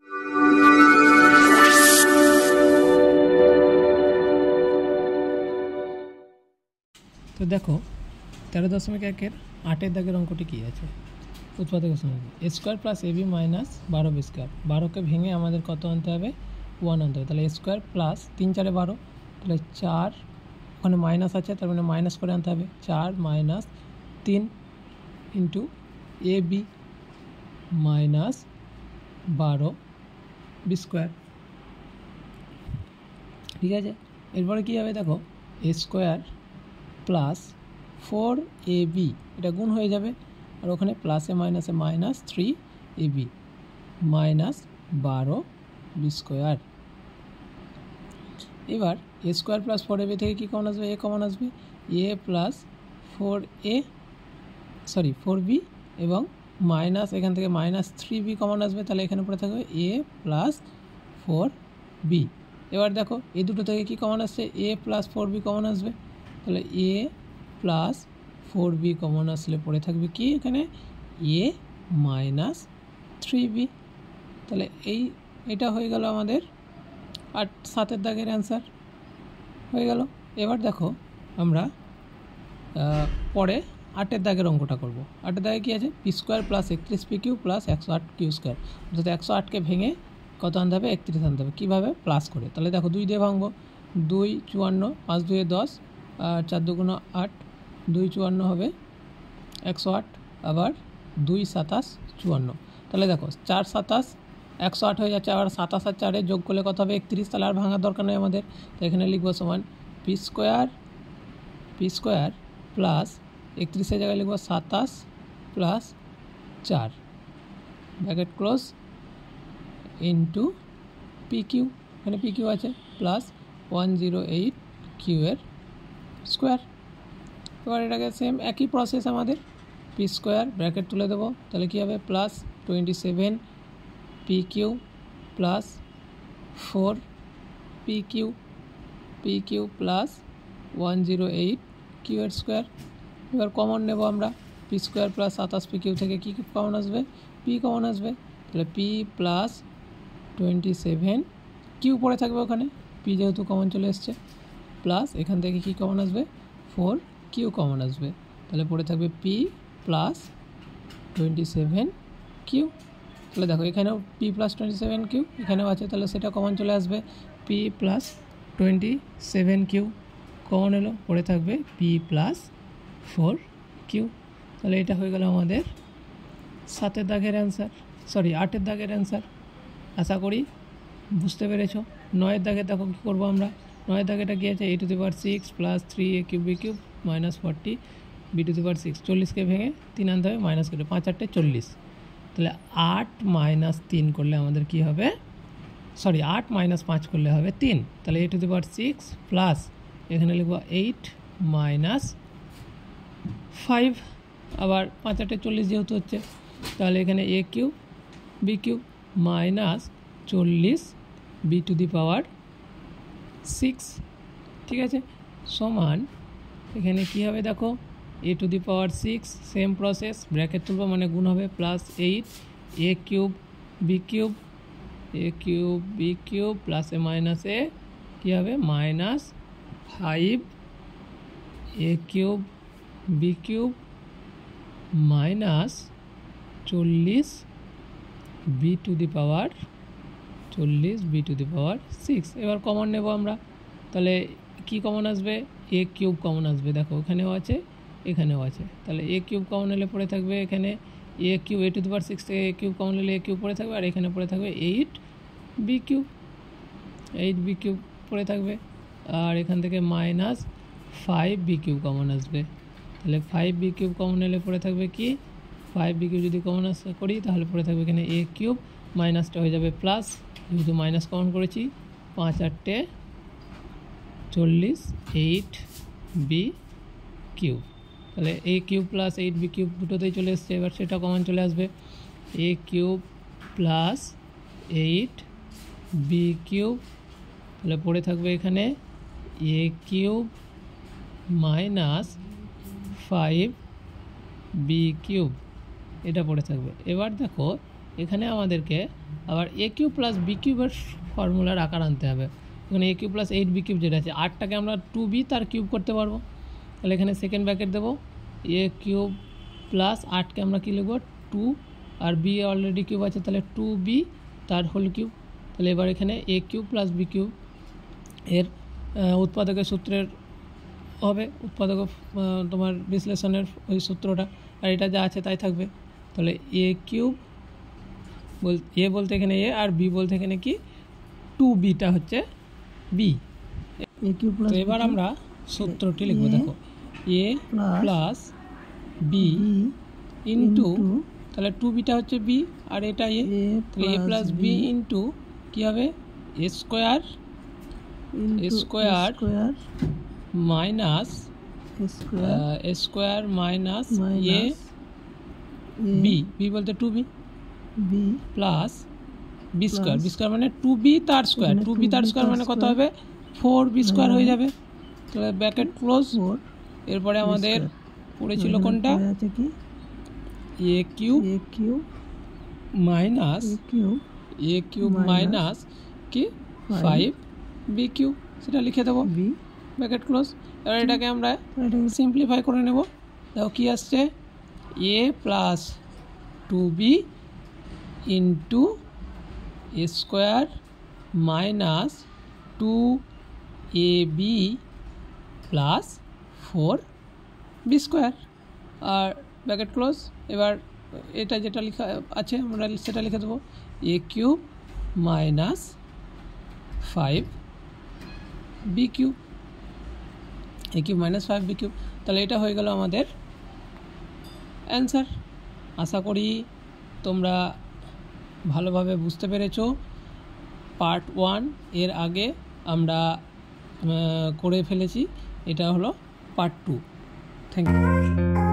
তো দেখো 13.1 8 দাগের অঙ্কটি কী আছে। উৎপাদকের সঙ্গে এ square plus A B minus 12 B square, 12কে ভেঙে আমাদের কত আনতে হবে, 1 আনতে হবে। তাহলে এ স্কোয়ার প্লাস 3 4 12, তাহলে 4, ওখানে মাইনাস আছে তার মানে মাইনাস করে আনতে হবে, 4 minus 3 into A B minus 12 B square. ঠিক আছে, এরপরে কী হবে দেখো, এ স্কোয়ার প্লাস 4ab, এটা গুণ হয়ে যাবে, আর ওখানে প্লাসে মাইনাসে minus 3ab minus 12 B square. এবার এ স্কোয়ার প্লাস 4ab থেকে কী কমন আসবে, এ কমন আসবে, এ প্লাস 4b এবং মাইনাস এখান থেকে মাইনাস 3b কমন আসবে, তাহলে এখানে পড়ে থাকবে এ প্লাস 4b। এবার দেখো এই দুটো থেকে কী কমন আসছে, এ প্লাস 4b কমন আসবে, তাহলে এ প্লাস 4b কমন আসলে পড়ে থাকবে কি এখানে এ মাইনাস 3b। তাহলে এটা হয়ে গেল আমাদের 7 দাগের অ্যান্সার হয়ে গেল। এবার দেখো আমরা পরে 8 দাগের অঙ্কটা করব। 8 দাগে কী আছে, P square plus 31 P Q plus 108 Q square, অর্থাৎ 108কে ভেঙে কত আনতে হবে, 31 আনতে হবে। কীভাবে, প্লাস করে। তাহলে দেখো 2 দিয়ে ভাঙবো, 2 54, 5 2 10, আর 4 2 8, 2 54 হবে 108, আবার 2 27 54। তাহলে দেখো 4 27 108 হয়ে যাচ্ছে, আবার 27 আর 4 যোগ করলে কত হবে 31, তাহলে আর ভাঙার দরকার নেই আমাদের। তো এখানে লিখবো সমান পি স্কোয়ার প্লাস 31-এর জায়গায় লিখবো 27 plus 4 bracket close into P Q, এখানে পি কিউ আছে, প্লাস 108 কিউ এর স্কোয়ার। এবার এটাকে সেম একই প্রসেস আমাদের, পি স্কোয়ার ব্র্যাকেট তুলে দেবো, তাহলে কী হবে plus 27 P Q plus 4 P Q plus 108 Q এর স্কোয়ার। এবার কমন নেব আমরা, P square plus 27 P Q থেকে কী কমন আসবে, পি কমন আসবে, তাহলে পি প্লাস 27 কিউ পড়ে থাকবে ওখানে, পি যেহেতু কমন চলে এসছে, প্লাস এখান থেকে কী কমন আসবে 4 কিউ কমন আসবে, তাহলে পড়ে থাকবে পি প্লাস 27 কিউ। তাহলে দেখো এখানেও পি প্লাস 27 কিউ এখানেও আছে, তাহলে সেটা কমন চলে আসবে, পি প্লাস 27 কিউ কমন এলো, পড়ে থাকবে পি প্লাস 4 কিউ। তাহলে এটা হয়ে গেল আমাদের 7 দাগের অ্যান্সার, 8 দাগের অ্যান্সার। আশা করি বুঝতে পেরেছ। 9 দাগে দেখো কী করবো আমরা, 9 দাগেটা কী আছে, a⁶ plus 3a cube B cube minus 40 b⁶, 40কে ভেঙে 3 আনতে হবে, মাইনাস করে 5 8 40। তাহলে 8 মাইনাস 3 করলে আমাদের কী হবে, 8 মাইনাস 5 করলে হবে 3, তাহলে a⁶ প্লাস এখানে লিখব 8 মাইনাস 5, আবার 5 8 40 যেহেতু হচ্ছে, তাহলে এখানে a cube B cube minus 40 b⁶, ঠিক আছে, সমান এখানে কী হবে দেখো a⁶, সেম প্রসেস, ব্র্যাকেট তুলব মানে গুণ হবে, plus 8 a cube B cube প্লাসে মাইনাসে কী হবে minus 5 a cube B cube minus 40 b⁶। এবার কমন নেব আমরা, তাহলে কি কমন আসবে, এ কিউব কমন আসবে, দেখো এখানেও আছে এখানেও আছে, তাহলে এ কিউব কমন এলে পড়ে থাকবে এখানে এ কিউব, a⁶ থেকে এ কিউব কমন এলে এ কিউব পড়ে থাকবে, আর এখানে পড়ে থাকবে 8 বি কিউব পড়ে থাকবে, আর এখান থেকে মাইনাস 5 বি কিউব কমন আসবে, তাহলে 5 বি কিউব কমন এলে পড়ে থাকবে কি 5 বি কিউব যদি কমন করি তাহলে পড়ে থাকবে এখানে এ কিউব, মাইনাসটা হয়ে যাবে প্লাস, যেহেতু মাইনাস কমন করেছি 5 8 40 8 বি কিউব, তাহলে এ কিউব প্লাস 8 বি কিউব দুটোতেই চলে এসছে, এবার সেটা কমন চলে আসবে, এ কিউব প্লাস 8 বি কিউব, তাহলে পড়ে থাকবে এখানে এ কিউব মাইনাস 5 বি কিউব, এটা পড়ে থাকবে। এবার দেখো এখানে আমাদেরকে আবার এ কিউব প্লাস বি কিউবের ফর্মুলার আকার আনতে হবে। এখানে এ কিউব প্লাস 8b কিউব যেটা আছে, 8টাকে আমরা 2b তার কিউব করতে পারবো। তাহলে এখানে সেকেন্ড ব্র্যাকেট দেবো, এ কিউব প্লাস 8কে আমরা কী লিখব 2, আর বি অলরেডি কিউব আছে, তাহলে 2b তার হোল কিউব। তাহলে এবার এখানে এ কিউব প্লাস বি কিউব এর উৎপাদকের সূত্রের হবে, উৎপাদক তোমার বিশ্লেষণের ওই সূত্রটা, আর এটা যা আছে তাই থাকবে। তাহলে এ কিউব এ বলতে এখানে এ, আর বি বলতে এখানে কি 2bটা হচ্ছে বি। তো এবার আমরা সূত্রটি লিখবো, দেখো এ প্লাস বি ইন্টু, তাহলে 2bটা হচ্ছে বি আর এটা এ, তাহলে এ প্লাস বি ইন্টু কী হবে এ স্কোয়ার মাইনাস এ বি বলতে 2b প্লাস বি স্কোয়ার মানে 2b তার স্কোয়ার, 2b তার স্কোয়ার মানে কত হবে 4b স্কোয়ার হয়ে যাবে। তাহলে ব্র্যাকেট ক্লোজ। এরপরে আমাদের পড়েছিল কোনটা, এ কিউব মাইনাস কি 5b কিউব, সেটা লিখে দেবো ব্র্যাকেট ক্লোজ। এবার এটাকে আমরা সিম্পলিফাই করে নেব। দেখো কী আসছে, a plus 2b into a square minus 2ab plus 4b square, আর ব্র্যাকেট ক্লোজ। এবার এটা যেটা লেখা আছে আমরা সেটা লিখে দেবো, a cube minus 5b cube, a cube minus 5b cube. তাহলে এটা হয়ে গেল আমাদের অ্যান্সার। আশা করি তোমরা ভালোভাবে বুঝতে পেরেছো। পার্ট 1 এর আগে আমরা করে ফেলেছি, এটা হলো পার্ট 2। Thank you.